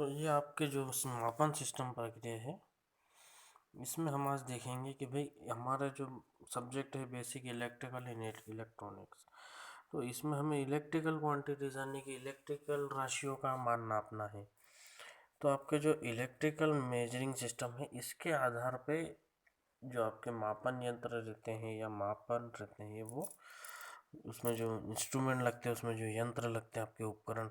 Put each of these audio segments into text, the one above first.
तो ये आपके जो मापन सिस्टम प्रक्रिया है, इसमें हम आज देखेंगे कि भाई हमारा जो सब्जेक्ट है बेसिक इलेक्ट्रिकल एंड इलेक्ट्रॉनिक्स। तो इसमें हमें इलेक्ट्रिकल क्वांटिटीज यानी कि इलेक्ट्रिकल राशियों का मान नापना है। तो आपके जो इलेक्ट्रिकल मेजरिंग सिस्टम है, इसके आधार पे जो आपके मापन यंत्र रहते हैं या मापन रहते हैं, वो उसमें जो इंस्ट्रूमेंट लगते हैं, उसमें जो यंत्र लगते हैं, आपके उपकरण,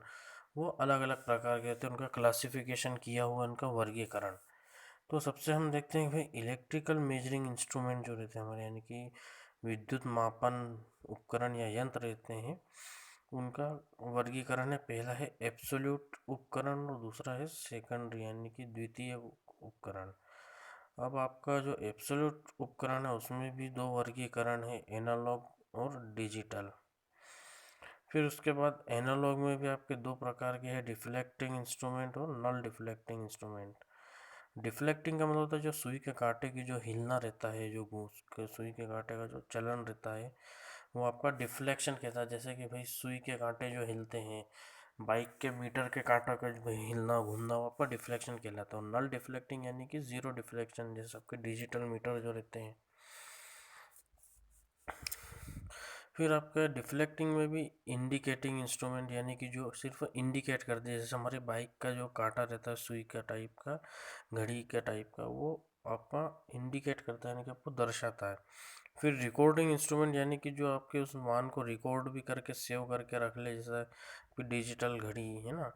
वो अलग अलग प्रकार के रहते हैं। उनका क्लासिफिकेशन किया हुआ, उनका वर्गीकरण। तो सबसे हम देखते हैं कि भाई इलेक्ट्रिकल मेजरिंग इंस्ट्रूमेंट जो रहते हैं हमारे, यानी कि विद्युत मापन उपकरण या यंत्र रहते हैं, उनका वर्गीकरण है। पहला है एब्सोल्यूट उपकरण और दूसरा है सेकेंडरी यानी कि द्वितीय उपकरण। अब आपका जो एब्सोल्यूट उपकरण है उसमें भी दो वर्गीकरण है, एनालॉग और डिजिटल। फिर उसके बाद एनालॉग में भी आपके दो प्रकार के हैं, डिफ्लेक्टिंग इंस्ट्रूमेंट और नल डिफ्लेक्टिंग इंस्ट्रूमेंट। डिफ्लेक्टिंग का मतलब होता है जो सुई के कांटे की जो हिलना रहता है, जो घूस के सुई के कांटे का जो चलन रहता है, वो आपका डिफ्लेक्शन कहता है। जैसे कि भाई सुई के कांटे जो हिलते हैं, बाइक के मीटर के कांटा का जो हिलना घूमना, वो आपका डिफ्लेक्शन कहलाता है। नल डिफ्लेक्टिंग यानी कि जीरो डिफ्लेक्शन, जैसे आपके डिजिटल मीटर जो रहते हैं। फिर आपका डिफ्लेक्टिंग में भी इंडिकेटिंग इंस्ट्रूमेंट, यानी कि जो सिर्फ इंडिकेट कर दे, जैसे हमारे बाइक का जो कांटा रहता है सुई का टाइप का, घड़ी का टाइप का, वो आपका इंडिकेट करता है, यानी कि आपको दर्शाता है। फिर रिकॉर्डिंग इंस्ट्रूमेंट, यानी कि जो आपके उस मान को रिकॉर्ड भी करके सेव करके रख ले, जैसा कोई डिजिटल घड़ी है ना।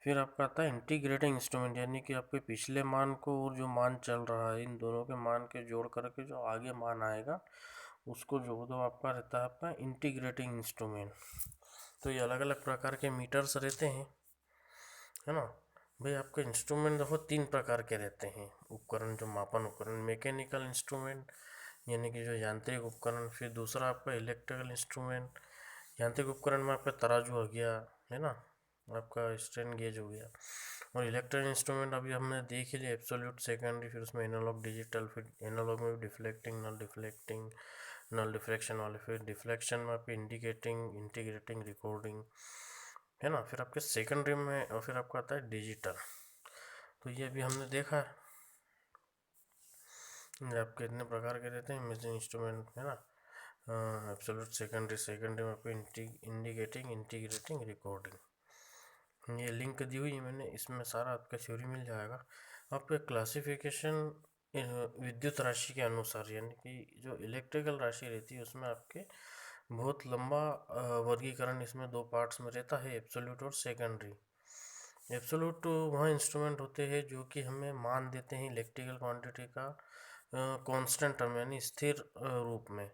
फिर आपका आता है इंटीग्रेटिंग इंस्ट्रूमेंट, यानी कि आपके पिछले मान को और जो मान चल रहा है, इन दोनों के मान के जोड़ करके जो आगे मान आएगा, उसको जो दो आपका रहता है आपका इंटीग्रेटिंग इंस्ट्रूमेंट। तो ये अलग अलग प्रकार के मीटर्स रहते हैं, है ना। भाई आपके इंस्ट्रूमेंट देखो तीन प्रकार के रहते हैं उपकरण, जो मापन उपकरण। मैकेनिकल इंस्ट्रूमेंट यानी कि जो यांत्रिक उपकरण। फिर दूसरा आपका इलेक्ट्रिकल इंस्ट्रूमेंट। यांत्रिक उपकरण में आपका तराजू हो गया, है ना, आपका स्ट्रेन गेज हो गया। और इलेक्ट्रिकल इंस्ट्रूमेंट अभी हमने देख ही लिया, एब्सोल्यूट, सेकेंडरी, फिर उसमें एनालॉग, डिजिटल। फिर एनालॉग में भी डिफ्लेक्टिंग, नल डिफ्लेक्टिंग, नल डिफ्लेक्शन वाले। फिर डिफ्लेक्शन में आपके इंडिकेटिंग, इंटीग्रेटिंग, रिकॉर्डिंग, है ना। फिर आपके सेकेंडरी में और फिर आपका आता है डिजिटल। तो ये अभी हमने देखा है, ये आपके इतने प्रकार के रहते हैं मेजरिंग इंस्ट्रूमेंट, है ना। एब्सोल्यूट, सेकेंडरी, सेकेंडरी में आपको इंडिकेटिंग, इंटीग्रेटिंग, रिकॉर्डिंग। ये लिंक दी हुई है मैंने, इसमें सारा आपका थ्योरी मिल जाएगा। आपका क्लासिफिकेशन विद्युत राशि के अनुसार, यानी कि जो इलेक्ट्रिकल राशि रहती है उसमें आपके बहुत लंबा वर्गीकरण इसमें दो पार्ट्स में रहता है, एब्सोल्यूट और सेकेंडरी। एब्सोल्यूट वहाँ इंस्ट्रूमेंट होते हैं जो कि हमें मान देते हैं इलेक्ट्रिकल क्वांटिटी का कांस्टेंट टर्म, यानी स्थिर रूप में।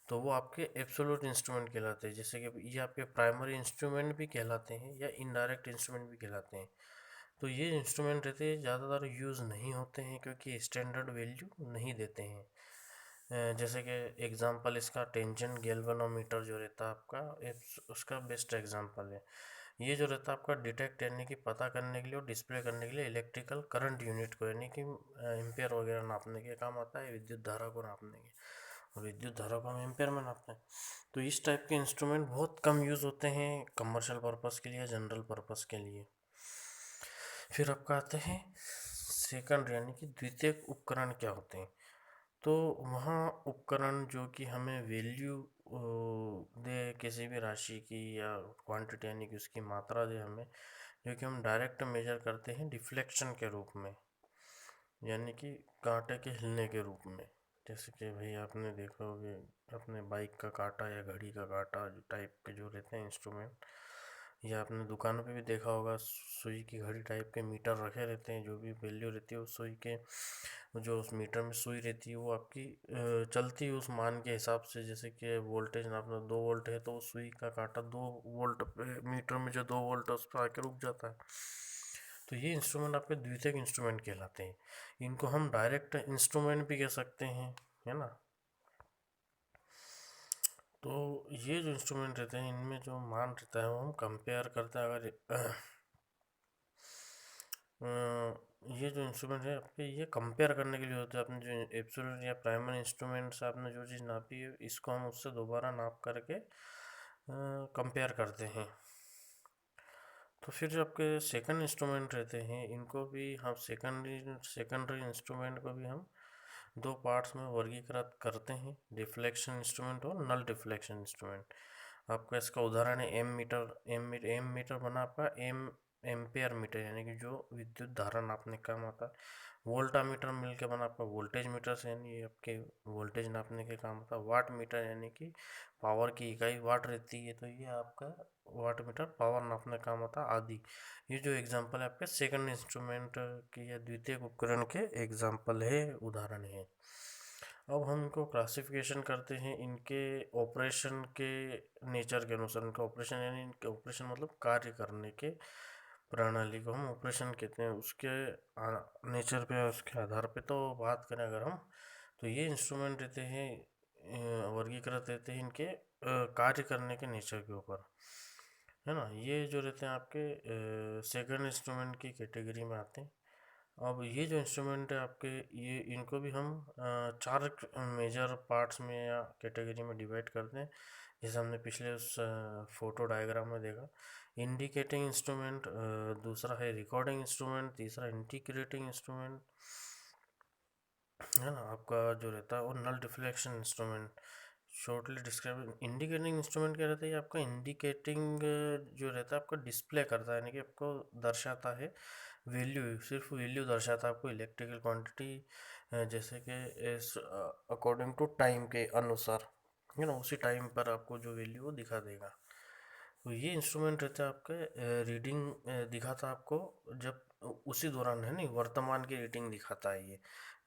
तो वो आपके एब्सोल्यूट इंस्ट्रूमेंट कहलाते हैं। जैसे कि ये आपके प्राइमरी इंस्ट्रूमेंट भी कहलाते हैं या इनडायरेक्ट इंस्ट्रूमेंट भी कहलाते हैं। तो ये इंस्ट्रूमेंट रहते हैं ज़्यादातर यूज़ नहीं होते हैं क्योंकि स्टैंडर्ड वैल्यू नहीं देते हैं। जैसे कि एग्जांपल इसका टेंजेंट गैल्वेनोमीटर जो रहता है आपका, उसका बेस्ट एग्जांपल है। ये जो रहता है आपका डिटेक्ट, यानी कि पता करने के लिए और डिस्प्ले करने के लिए इलेक्ट्रिकल करंट यूनिट को, यानी कि एम्पेयर वगैरह नापने के काम आता है, विद्युत धारा को नापने के। और विद्युत धारा को हम एम्पेयर में नापते हैं। तो इस टाइप के इंस्ट्रूमेंट बहुत कम यूज़ होते हैं कमर्शियल पर्पज़ के लिए, जनरल पर्पज़ के लिए। फिर आपका आते हैं सेकंड, यानी कि द्वितीयक उपकरण क्या होते हैं। तो वहाँ उपकरण जो कि हमें वैल्यू दे किसी भी राशि की या क्वांटिटी, यानी कि उसकी मात्रा दे हमें, जो कि हम डायरेक्ट मेजर करते हैं डिफ्लेक्शन के रूप में, यानी कि कांटे के हिलने के रूप में। जैसे कि भाई आपने देखा होगा अपने बाइक का कांटा या घड़ी का कांटा टाइप के जो रहते हैं इंस्ट्रूमेंट, या आपने दुकानों पे भी देखा होगा सुई की घड़ी टाइप के मीटर रखे रहते हैं। जो भी वैल्यू रहती है उस सुई के, जो उस मीटर में सुई रहती है, वो आपकी चलती है उस मान के हिसाब से। जैसे कि वोल्टेज नापना 2 वोल्ट है, तो वो सुई का कांटा 2 वोल्ट पे, मीटर में जो 2 वोल्ट है उस पर आके रुक जाता है। तो ये इंस्ट्रूमेंट आपके द्वितीयक इंस्ट्रूमेंट कहलाते हैं। इनको हम डायरेक्ट इंस्ट्रूमेंट भी कह सकते हैं, है ना। तो ये जो इंस्ट्रूमेंट रहते हैं, इनमें जो मान रहता है वो हम कंपेयर करते हैं। अगर ये जो इंस्ट्रूमेंट है आपके, ये कंपेयर करने के लिए होते हैं। आपने जो एब्सोल्यूट या प्राइमरी इंस्ट्रूमेंट से आपने जो चीज़ नापी है, इसको हम उससे दोबारा नाप करके कंपेयर करते हैं। तो फिर जो आपके सेकंड इंस्ट्रूमेंट रहते हैं इनको भी हम सेकेंडरी इंस्ट्रूमेंट को भी हम दो पार्ट्स में वर्गीकृत करते हैं, डिफ्लेक्शन इंस्ट्रूमेंट और नल डिफ्लेक्शन इंस्ट्रूमेंट। आपका इसका उदाहरण है एम मीटर बना आपका एम्पेयर मीटर, यानी कि जो विद्युत धारा नापने का काम आता है। वोल्टा मीटर मिल के बना आपका वोल्टेज मीटर से, यानी ये आपके वोल्टेज नापने के काम आता है। वाट मीटर यानी कि पावर की इकाई वाट रहती है, तो ये आपका वाट मीटर पावर नापने का काम आता है आदि। ये जो एग्जांपल है आपके सेकंड इंस्ट्रूमेंट की या द्वितीय उपकरण के एग्जांपल है, उदाहरण है। अब हम इनको क्लासिफिकेशन करते हैं इनके ऑपरेशन के नेचर के अनुसार। इनका ऑपरेशन यानी इनके ऑपरेशन मतलब कार्य करने के प्रणाली को हम ऑपरेशन कहते हैं, उसके नेचर पे, उसके आधार पे। तो बात करें अगर हम, तो ये इंस्ट्रूमेंट रहते हैं वर्गीकृत रहते हैं इनके कार्य करने के नेचर के ऊपर, है ना। ये जो रहते हैं आपके सेकंड इंस्ट्रूमेंट की कैटेगरी में आते हैं। अब ये जो इंस्ट्रूमेंट है आपके, ये इनको भी हम चार मेजर पार्ट्स में या कैटेगरी में डिवाइड करते हैं, जैसे हमने पिछले उस फोटो डायग्राम में देखा। इंडिकेटिंग इंस्ट्रूमेंट, दूसरा है रिकॉर्डिंग इंस्ट्रूमेंट, तीसरा इंटीग्रेटिंग इंस्ट्रूमेंट, है ना आपका जो रहता है। और null deflection instrument shortly describe. Indicating instrument क्या रहता है, ये आपका इंडिकेटिंग जो रहता है आपका डिस्प्ले करता है, यानी कि आपको दर्शाता है वैल्यू, सिर्फ वैल्यू दर्शाता है आपको इलेक्ट्रिकल क्वांटिटी, जैसे कि अकॉर्डिंग टू टाइम के अनुसार, है ना, उसी टाइम पर आपको जो वैल्यू वो दिखा देगा। तो ये इंस्ट्रूमेंट रहता है आपके रीडिंग दिखाता आपको जब उसी दौरान, है नहीं, वर्तमान की रीडिंग दिखाता है ये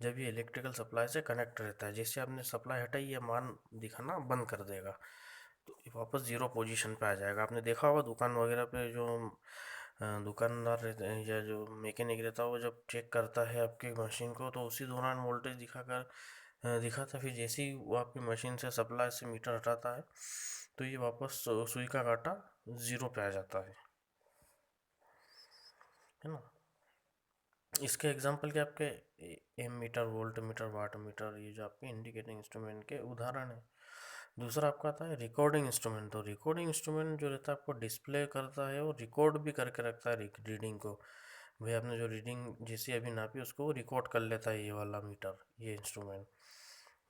जब ये इलेक्ट्रिकल सप्लाई से कनेक्ट रहता है। जैसे आपने सप्लाई हटाई, ये मान दिखाना बंद कर देगा, तो ये वापस जीरो पोजीशन पे आ जाएगा। आपने देखा होगा दुकान वगैरह पे जो दुकानदार रहते हैं या जो मैकेनिक रहता है, वो जब चेक करता है आपकी मशीन को, तो उसी दौरान वोल्टेज दिखाता, फिर जैसे ही वो आपकी मशीन से सप्लाई से मीटर हटाता है, तो ये वापस सुई का कांटा ज़ीरो पे आ जाता है ना। इसके एग्जांपल के आपके ammeter, voltmeter, wattmeter, ये जो आपके इंडिकेटिंग इंस्ट्रूमेंट के उदाहरण है। दूसरा आपका आता है रिकॉर्डिंग इंस्ट्रूमेंट। तो रिकॉर्डिंग इंस्ट्रूमेंट जो रहता है आपको डिस्प्ले करता है और रिकॉर्ड भी करके रखता है रीडिंग को। भाई आपने जो रीडिंग जैसी अभी नापी उसको रिकॉर्ड कर लेता है ये वाला मीटर, ये इंस्ट्रूमेंट,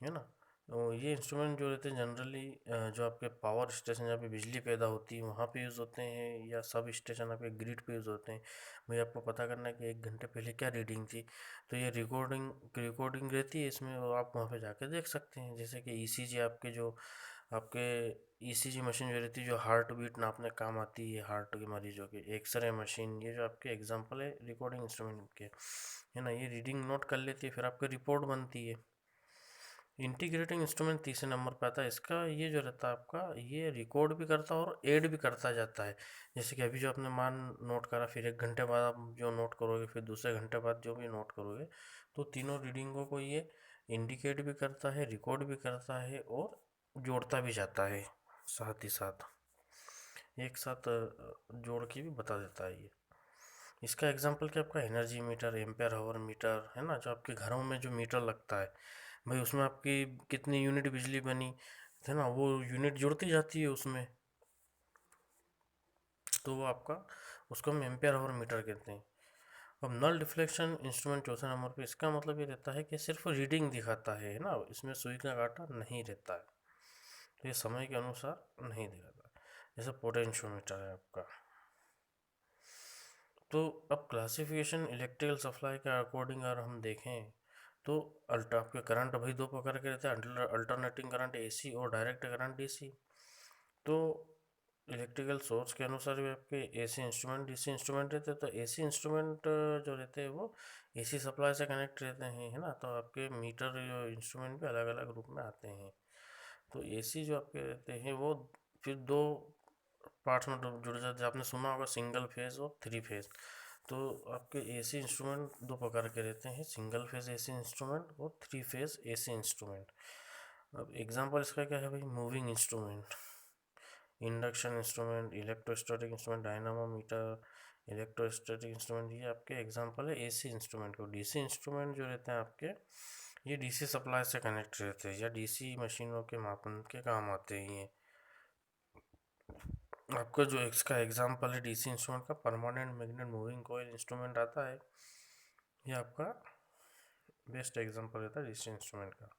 है ना। तो ये इंस्ट्रूमेंट जो रहते हैं जनरली जो आपके पावर स्टेशन जहाँ पे बिजली पैदा होती है वहाँ पे यूज़ होते हैं, या सब स्टेशन आपके ग्रिड पे यूज़ होते हैं। भाई आपको पता करना है कि 1 घंटे पहले क्या रीडिंग थी, तो ये रिकॉर्डिंग रहती है इसमें, और आप वहाँ पे जाके देख सकते हैं। जैसे कि ईसीजी, आपके ईसीजी मशीन जो रहती है, जो हार्ट बीट नापने का काम आती है हार्ट के मरीजों के। एक्सरे मशीन, ये जो आपके एग्जांपल है रिकॉर्डिंग इंस्ट्रूमेंट के, है ना। ये रीडिंग नोट कर लेती है, फिर आपकी रिपोर्ट बनती है। इंटीग्रेटिंग इंस्ट्रूमेंट तीसरे नंबर पर आता है। इसका ये जो रहता है आपका, ये रिकॉर्ड भी करता है और ऐड भी करता जाता है। जैसे कि अभी जो आपने मान नोट करा, फिर 1 घंटे बाद आप जो नोट करोगे, फिर दूसरे घंटे बाद जो भी नोट करोगे, तो तीनों रीडिंगों को ये इंडिकेट भी करता है, रिकॉर्ड भी करता है और जोड़ता भी जाता है, साथ ही साथ एक साथ जोड़ के भी बता देता है ये। इसका एग्जांपल क्या आपका एनर्जी मीटर, एम्पेयर हावर मीटर, है ना, जो आपके घरों में जो मीटर लगता है, भाई उसमें आपकी कितनी यूनिट बिजली बनी, है ना, वो यूनिट जुड़ती जाती है उसमें, तो वो आपका, उसको हम एम्पेयर हावर मीटर कहते हैं। अब नल डिफ्लेक्शन इंस्ट्रूमेंट चौथे नंबर पे, इसका मतलब ये रहता है कि सिर्फ रीडिंग दिखाता है ना, इसमें सुई का कांटा नहीं रहता है, तो ये समय के अनुसार नहीं दिखाता, जैसे पोटेंशियोमीटर है आपका। तो अब क्लासिफिकेशन इलेक्ट्रिकल सप्लाई के अकॉर्डिंग अगर हम देखें, तो आपके करंट भाई दो प्रकार के रहते हैं, अल्टरनेटिंग करंट एसी और डायरेक्ट करंट डीसी। तो इलेक्ट्रिकल सोर्स के अनुसार भी आपके एसी इंस्ट्रूमेंट, डीसी इंस्ट्रूमेंट रहते हैं। तो एसी इंस्ट्रूमेंट जो रहते हैं वो एसी सप्लाई से कनेक्ट रहते हैं, है ना। तो आपके मीटर जो इंस्ट्रूमेंट भी अलग अलग रूप में आते हैं। तो एसी जो आपके रहते हैं वो फिर दो पार्ट्स में जुड़ जाते हैं। आपने सुना होगा सिंगल फेज और 3 फेज। तो आपके एसी इंस्ट्रूमेंट दो प्रकार के रहते हैं, सिंगल फेज एसी इंस्ट्रूमेंट और 3 फेज एसी इंस्ट्रूमेंट। अब एग्जांपल इसका क्या है भाई, moving instrument, induction instrument, electrostatic instrument, dynamometer, electrostatic instrument, ये आपके एग्जांपल है एसी इंस्ट्रूमेंट को। डीसी इंस्ट्रूमेंट जो रहते हैं आपके, ये डीसी सप्लाई से कनेक्ट रहते हैं या डीसी मशीनों के मापन के काम आते हैं ये, आपका जो इसका एग्जाम्पल है डीसी इंस्ट्रूमेंट का, permanent magnet moving coil instrument आता है, ये आपका बेस्ट एग्जाम्पल रहता है डीसी इंस्ट्रूमेंट का।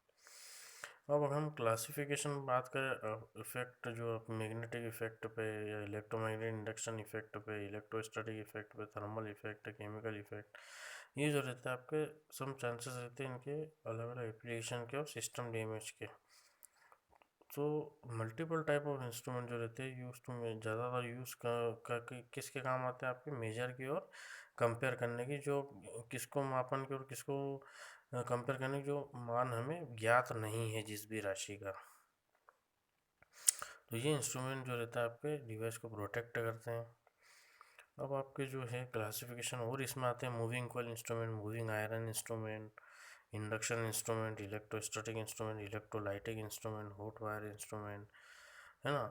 अब अगर हम क्लासिफिकेशन बात करें, इफेक्ट जो मैग्नेटिक इफेक्ट पे या इलेक्ट्रोमैग्नेटिक इंडक्शन इफेक्ट पे, इलेक्ट्रोस्टैटिक इफेक्ट पे, थर्मल इफेक्ट, केमिकल इफेक्ट, ये जो रहते हैं आपके सम चांसेस रहते हैं इनके अलग अलग एप्लीकेशन के और सिस्टम डैमेज के। तो मल्टीपल टाइप ऑफ इंस्ट्रूमेंट जो रहते हैं यूज टू में ज़्यादातर यूज़ किसके काम आते हैं, आपके मेजर की और कंपेयर करने की, जो किसको मापन की और किसको कंपेयर करने की, जो मान हमें ज्ञात नहीं है जिस भी राशि का। तो ये इंस्ट्रूमेंट जो रहता है आपके डिवाइस को प्रोटेक्ट करते हैं। अब आपके जो है क्लासिफिकेशन और इसमें आते हैं moving coil instrument, moving iron instrument, induction instrument, electrostatic instrument, electrolytic instrument, hot wire instrument, है ना।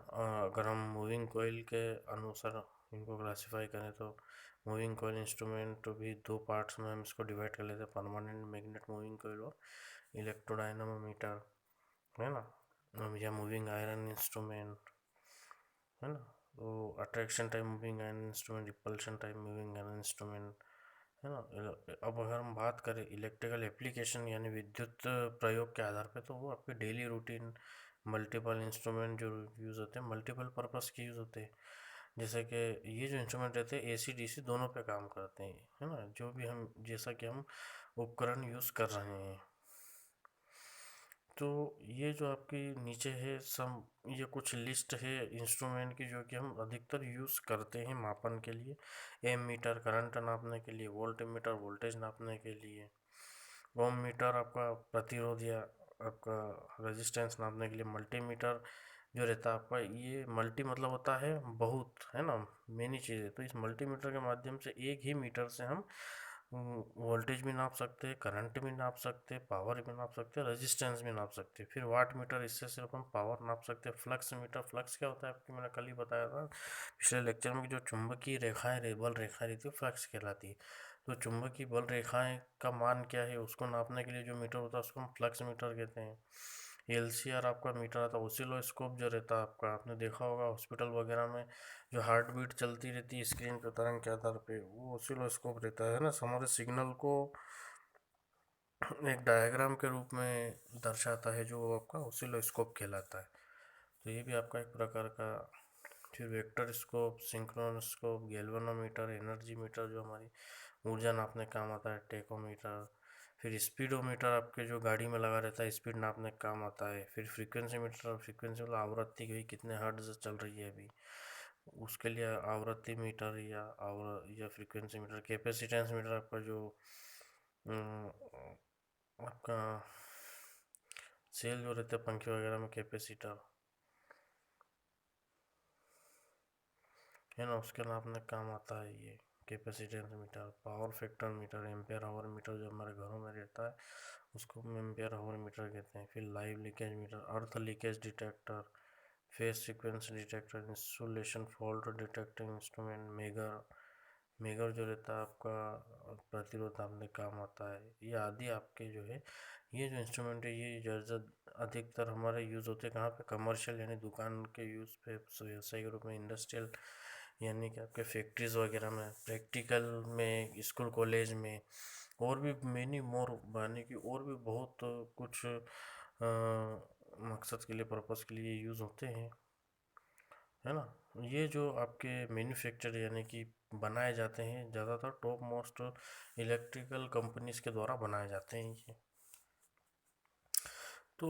अगर हम मूविंग कॉइल के अनुसार इनको क्लासीफाई करें तो मूविंग कॉइल इंस्ट्रूमेंट भी दो पार्ट्स में हम इसको डिवाइड कर लेते हैं, परमानेंट मैग्नेट मूविंग कॉइल और इलेक्ट्रोडायनामोमीटर, है ना, या मूविंग आयरन इंस्ट्रूमेंट, है ना। तो attraction type moving iron instrument, repulsion type moving iron instrument, है ना। अब अगर हम बात करें इलेक्ट्रिकल एप्लीकेशन यानी विद्युत प्रयोग के आधार पे, तो वो आपके डेली रूटीन मल्टीपल इंस्ट्रूमेंट जो यूज़ होते हैं, मल्टीपल पर्पस के यूज़ होते हैं। जैसे कि ये जो इंस्ट्रूमेंट रहते हैं एसी डीसी दोनों पे काम करते हैं, है ना, जो भी हम जैसा कि हम उपकरण यूज़ कर रहे हैं। तो ये जो आपकी नीचे है सम, ये कुछ लिस्ट है इंस्ट्रूमेंट की जो कि हम अधिकतर यूज़ करते हैं मापन के लिए। एम मीटर करंट नापने के लिए, वोल्ट मीटर वोल्टेज नापने के लिए, ओम मीटर आपका प्रतिरोध या आपका रेजिस्टेंस नापने के लिए, मल्टीमीटर जो रहता है आपका, ये मल्टी मतलब होता है बहुत, है ना, मेनी चीज़ें। तो इस मल्टीमीटर के माध्यम से एक ही मीटर से हम वोल्टेज भी नाप सकते हैं, करंट भी नाप सकते हैं, पावर भी नाप सकते हैं, रेजिस्टेंस भी नाप सकते हैं। फिर वाट मीटर, इससे सिर्फ हम पावर नाप सकते हैं। फ्लक्स मीटर, फ्लक्स क्या होता है आपकी, मैंने कल ही बताया था पिछले लेक्चर में, जो चुंबकीय रेखाएं बल रेखाएं रहती है फ्लक्स कहलाती है। तो चुंबकीय बल रेखाएं का मान क्या है उसको नापने के लिए जो मीटर होता है उसको हम फ्लक्स मीटर कहते हैं। एलसीआर आपका मीटर आता है, ओसिलोस्कोप जो रहता है आपका, आपने देखा होगा हॉस्पिटल वगैरह में जो हार्ट बीट चलती रहती है स्क्रीन पे तरंग के आधार पे, वो ओसिलोस्कोप रहता है ना, हमारे सिग्नल को एक डायग्राम के रूप में दर्शाता है, जो आपका ओसिलोस्कोप कहलाता है। तो ये भी आपका एक प्रकार का। फिर vector scope, synchronoscope, galvanometer, energy meter जो हमारी ऊर्जा नापने का काम आता है, टेकोमीटर। फिर स्पीडोमीटर आपके जो गाड़ी में लगा रहता है स्पीड नापने का काम आता है। फिर फ्रीक्वेंसी मीटर, फ्रीक्वेंसी मतलब आवृत्ति की कितने हर्ट्ज चल रही है अभी, उसके लिए आवृत्ति मीटर या फ्रीक्वेंसी मीटर। कैपेसिटेंस मीटर आपका जो आपका सेल जो रहते हैं पंखे वगैरह में, कैपेसिटर, है ना, उसके नापने का काम आता है ये capacitance meter. Power factor meter, ampere hour meter जो हमारे घरों में रहता है उसको हम एम्पेयर आवर मीटर कहते हैं। फिर live leakage meter, earth leakage detector, phase sequence detector, insulation fault detecting instrument, megger, megger जो रहता है आपका प्रतिरोध नापने काम आता है। ये आदि आपके जो है ये जो इंस्ट्रूमेंट है ये ज़्यादा अधिकतर हमारे यूज़ होते हैं कहाँ पे, कमर्शियल यानी दुकान के यूज़ पे, व्यवसायिक रूप में, इंडस्ट्रियल यानी कि आपके फैक्ट्रीज वगैरह में, प्रैक्टिकल में, स्कूल कॉलेज में, और भी मैनी मोर यानी कि और भी बहुत कुछ मकसद के लिए, पर्पस के लिए यूज़ होते हैं, है ना। ये जो आपके मैन्युफैक्चर यानी कि बनाए जाते हैं ज़्यादातर टॉप मोस्ट इलेक्ट्रिकल कंपनीज के द्वारा बनाए जाते हैं ये। तो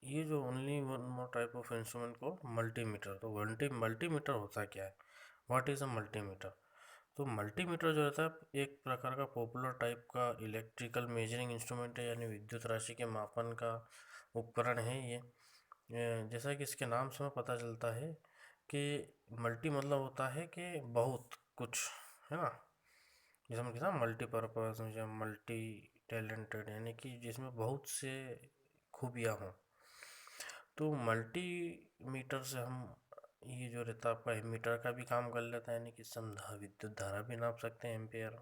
ये जो only one more type of instrument को मल्टीमीटर, तो मल्टीमीटर होता क्या है, व्हाट इज़ अ मल्टीमीटर। तो मल्टीमीटर जो रहता है एक प्रकार का पॉपुलर टाइप का इलेक्ट्रिकल मेजरिंग इंस्ट्रूमेंट है, यानी विद्युत राशि के मापन का उपकरण है ये। जैसा कि इसके नाम से हमें पता चलता है कि मल्टी मतलब होता है कि बहुत कुछ, है ना। जैसे हम कहते हैं मल्टीपर्पज़ या मल्टी टैलेंटेड, यानी कि जिसमें बहुत से खूबियाँ हों। तो मल्टी मीटर से हम ये जो रहता है आपका मीटर का भी काम कर लेता है, यानी कि विद्युत धारा भी नाप सकते हैं, एम्पेयर।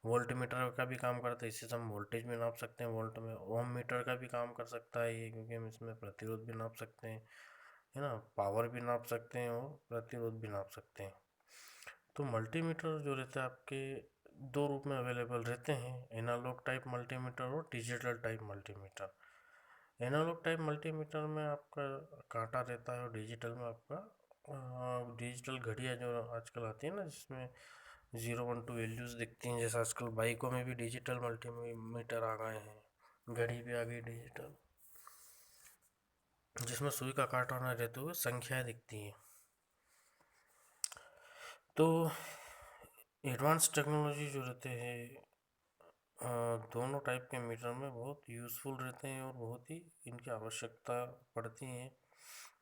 वोल्ट मीटर का भी काम करता है, इससे हम वोल्टेज भी नाप सकते हैं वोल्ट में। ओम मीटर का भी काम कर सकता है ये, क्योंकि हम इसमें प्रतिरोध भी नाप सकते हैं। है ना, पावर भी नाप सकते हैं और प्रतिरोध भी नाप सकते हैं। तो मल्टीमीटर जो रहते हैं आपके दो रूप में अवेलेबल रहते हैं, एनालॉग टाइप मल्टीमीटर और digital type multimeter. Analogue type multimeter में आपका कांटा रहता है और डिजिटल में आपका डिजिटल घड़ियाँ जो आजकल आती है ना, जिसमें 0 1 2 वैल्यूज़ दिखती हैं, जैसे आजकल बाइकों में भी डिजिटल मल्टीमीटर आ गए हैं, घड़ी भी आ गई डिजिटल, जिसमें सुई का कांटा ना रहते हुए संख्याएं दिखती हैं। तो एडवांस टेक्नोलॉजी जो रहते हैं दोनों टाइप के मीटर में बहुत यूज़फुल रहते हैं और बहुत ही इनकी आवश्यकता पड़ती है।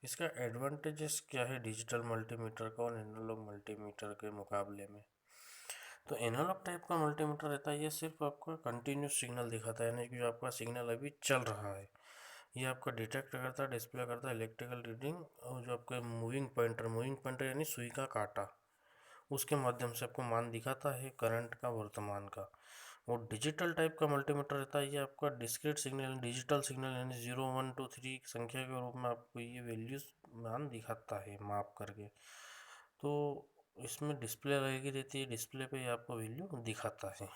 इसका एडवांटेजेस क्या है डिजिटल मल्टीमीटर का और एनालॉग मल्टीमीटर के मुकाबले में? तो एनालॉग टाइप का मल्टीमीटर रहता है, ये सिर्फ आपका कंटिन्यूस सिग्नल दिखाता है, यानी कि जो आपका सिग्नल अभी चल रहा है ये आपका डिटेक्ट करता है, डिस्प्ले करता है इलेक्ट्रिकल रीडिंग, और जो आपका मूविंग पॉइंटर यानी सुई का कांटा, उसके माध्यम से आपको मान दिखाता है करंट का, वर्तमान का। और डिजिटल टाइप का मल्टीमीटर रहता है, ये आपका डिस्क्रीट सिग्नल, डिजिटल सिग्नल यानी 0 1 2 3 संख्या के रूप में आपको ये वैल्यूज मान दिखाता है माप करके। तो इसमें डिस्प्ले लगी रहती है, डिस्प्ले पे आपको वैल्यू दिखाता है।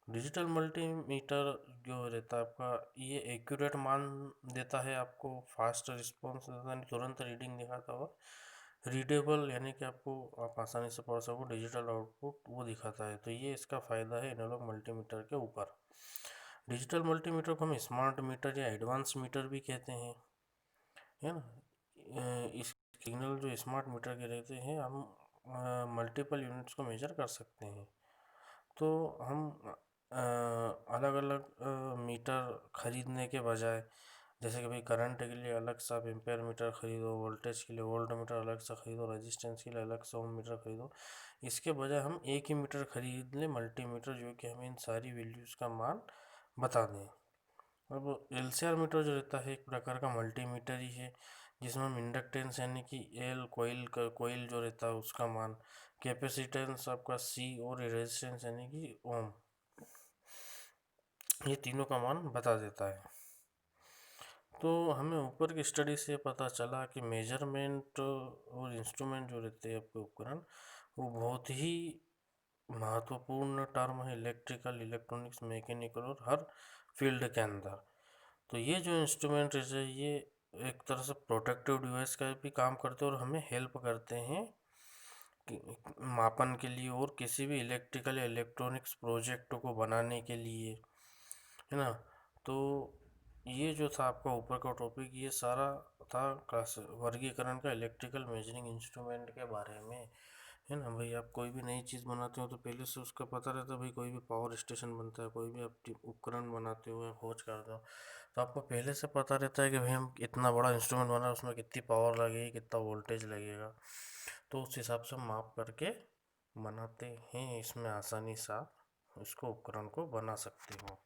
डिजिटल मल्टीमीटर जो रहता है आपका, ये एक्यूरेट मान देता है आपको, फास्ट रिस्पॉन्स देता है, तुरंत रीडिंग दिखाता हुआ, रीडेबल यानी कि आपको आप आसानी से पढ़ सको, डिजिटल आउटपुट वो दिखाता है। तो ये इसका फ़ायदा है एनालॉग मल्टीमीटर के ऊपर। डिजिटल मल्टीमीटर को हम स्मार्ट मीटर या एडवांस मीटर भी कहते हैं, है ना। इस सिग्नल जो स्मार्ट मीटर के रहते हैं, हम मल्टीपल यूनिट्स को मेजर कर सकते हैं। तो हम अलग अलग मीटर खरीदने के बजाय, जैसे कि भाई करंट के लिए अलग सा आप एम्पेयर मीटर खरीदो, वोल्टेज के लिए वोल्ट मीटर अलग सा खरीदो, रेजिस्टेंस के लिए अलग सा ओम मीटर खरीदो, इसके बजाय हम एक ही मीटर खरीद लें, मल्टीमीटर, जो कि हमें इन सारी वैल्यूज़ का मान बता दें। अब LCR मीटर जो रहता है एक प्रकार का मल्टीमीटर ही है, जिसमें हम इंडक्टेंस यानी कि एल, कोयल जो रहता है उसका मान, कैपेसिटेंस आपका C और रेजिस्टेंस यानी कि ओम, ये तीनों का मान बता देता है। तो हमें ऊपर की स्टडी से पता चला कि मेजरमेंट और इंस्ट्रूमेंट जो रहते हैं आपके उपकरण, वो बहुत ही महत्वपूर्ण टर्म है इलेक्ट्रिकल, इलेक्ट्रॉनिक्स, मैकेनिकल और हर फील्ड के अंदर। तो ये जो इंस्ट्रूमेंट है ये एक तरह से प्रोटेक्टिव डिवाइस का भी काम करते हैं और हमें हेल्प करते हैं मापन के लिए और किसी भी इलेक्ट्रिकल या इलेक्ट्रॉनिक्स प्रोजेक्ट को बनाने के लिए, है ना। तो ये जो था आपका ऊपर का टॉपिक, ये सारा था क्लास वर्गीकरण का इलेक्ट्रिकल मेजरिंग इंस्ट्रूमेंट के बारे में, है ना। भाई आप कोई भी नई चीज़ बनाते हो तो पहले से उसका पता रहता है, भाई कोई भी पावर स्टेशन बनता है, कोई भी आप उपकरण बनाते हो या खोज करते हो, तो आपको पहले से पता रहता है कि भाई हम इतना बड़ा इंस्ट्रूमेंट बना, उसमें कितनी पावर लगेगी, कितना वोल्टेज लगेगा, तो उस हिसाब से माप करके बनाते हैं। इसमें आसानी से आप उसको उपकरण को बना सकते हो।